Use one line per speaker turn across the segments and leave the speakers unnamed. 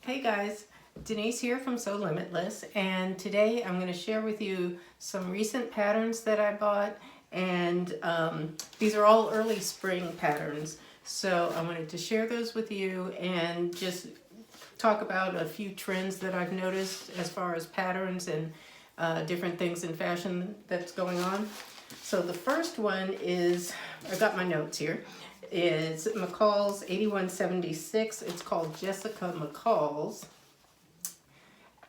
Hey guys, Denise here from Sewlimitless, and today I'm going to share with you some recent patterns that I bought, and these are all early spring patterns. So I wanted to share those with you and just talk about a few trends that I've noticed as far as patterns and different things in fashion that's going on. So the first one is, I got my notes here, is McCall's 8176. It's called Jessica McCalls.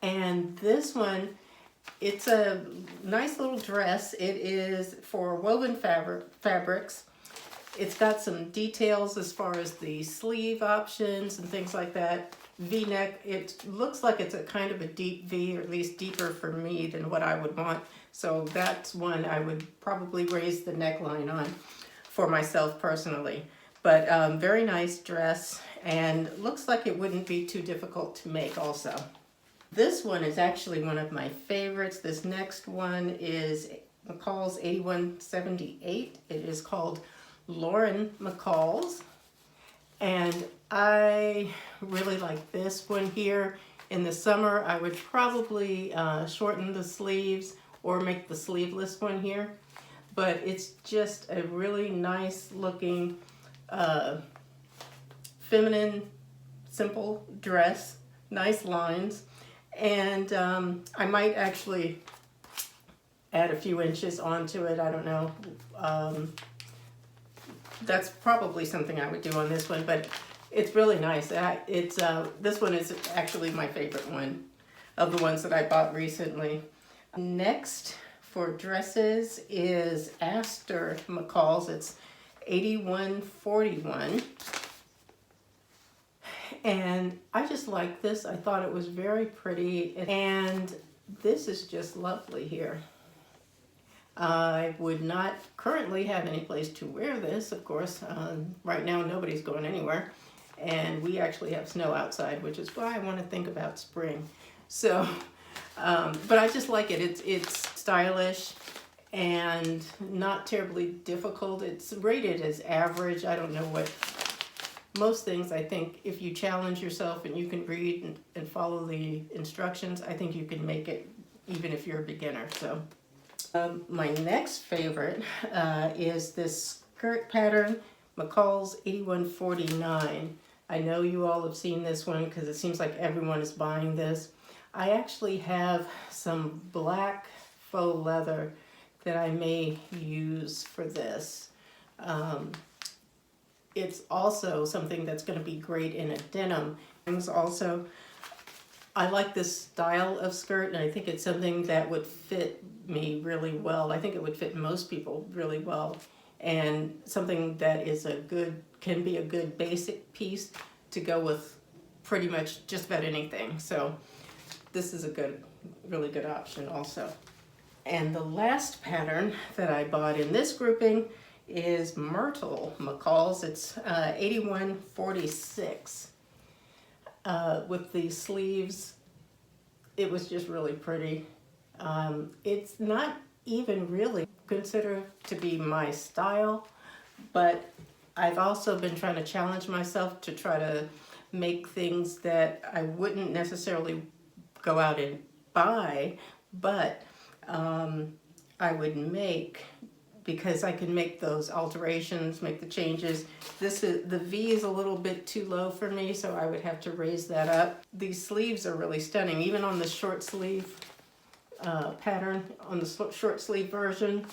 And this one, it's a nice little dress. It is for woven fabrics. It's got some details as far as the sleeve options and things like that. V-neck, it looks like it's a kind of a deep V, or at least deeper for me than what I would want. So that's one I would probably raise the neckline on for myself personally. But very nice dress, and looks like it wouldn't be too difficult to make also. This one is actually one of my favorites. This next one is McCall's 8178. It is called Lauren McCalls. And I really like this one here. In the summer, I would probably shorten the sleeves or make the sleeveless one here. But it's just a really nice looking, feminine, simple dress, nice lines. And I might actually add a few inches onto it, I don't know. That's probably something I would do on this one, but it's really nice. This one is actually my favorite one of the ones that I bought recently. Next for dresses is Aster McCalls. It's 8141. And I just like this. I thought it was very pretty, and this is just lovely here. I would not currently have any place to wear this, of course. Right now nobody's going anywhere, and we actually have snow outside, which is why I want to think about spring. So, but I just like it. It's stylish and not terribly difficult. It's rated as average. I don't know what. Most things, I think, if you challenge yourself and you can read and follow the instructions, I think you can make it even if you're a beginner. So my next favorite is this skirt pattern, McCall's 8149. I know you all have seen this one because it seems like everyone is buying this. I actually have some black faux leather that I may use for this. It's also something that's going to be great in a denim. Also, I like this style of skirt, and I think it's something that would fit me really well. I think it would fit most people really well, and something that is can be a good basic piece to go with pretty much just about anything. So this is a really good option also. And the last pattern that I bought in this grouping is Myrtle McCalls. It's 8146. With the sleeves, it was just really pretty. It's not even really considered to be my style, but I've also been trying to challenge myself to try to make things that I wouldn't necessarily go out and buy, but I would make, because I can make those alterations, make the changes. The V is a little bit too low for me, so I would have to raise that up. These sleeves are really stunning, even on the short sleeve pattern, on the short sleeve version.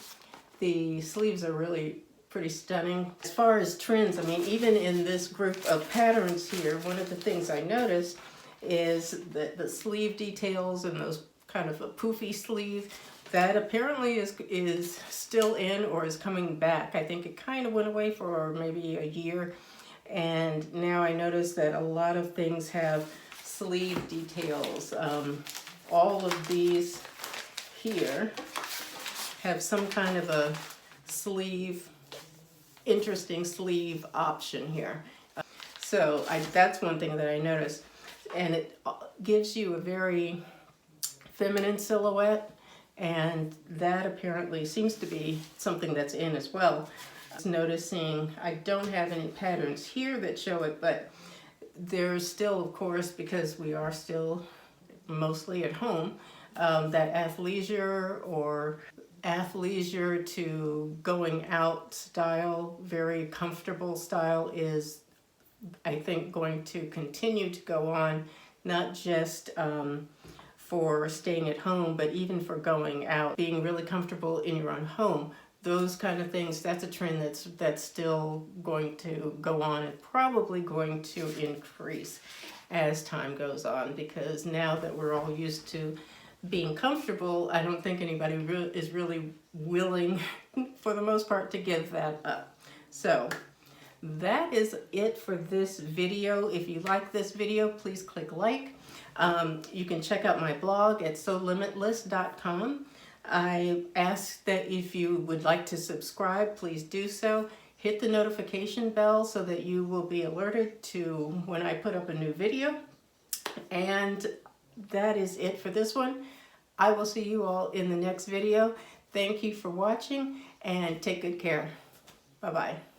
The sleeves are really pretty stunning. As far as trends, I mean, even in this group of patterns here, one of the things I noticed is that the sleeve details and those kind of a poofy sleeve, that apparently is still in or is coming back. I think it kind of went away for maybe a year, and now I notice that a lot of things have sleeve details. All of these here have some kind of a sleeve, interesting sleeve option here. So that's one thing that I noticed, and it gives you a very feminine silhouette. And that apparently seems to be something that's in as well. I was noticing, I don't have any patterns here that show it, but there's still, of course, because we are still mostly at home, that athleisure to going out style, very comfortable style is, I think, going to continue to go on, not just for staying at home, but even for going out, being really comfortable in your own home. Those kind of things, that's a trend that's still going to go on and probably going to increase as time goes on, because now that we're all used to being comfortable, I don't think anybody is really willing, for the most part, to give that up. So that is it for this video. If you like this video, please click like. You can check out my blog at Sewlimitless.com. I ask that if you would like to subscribe, please do so. Hit the notification bell so that you will be alerted to when I put up a new video. And that is it for this one. I will see you all in the next video. Thank you for watching and take good care. Bye-bye.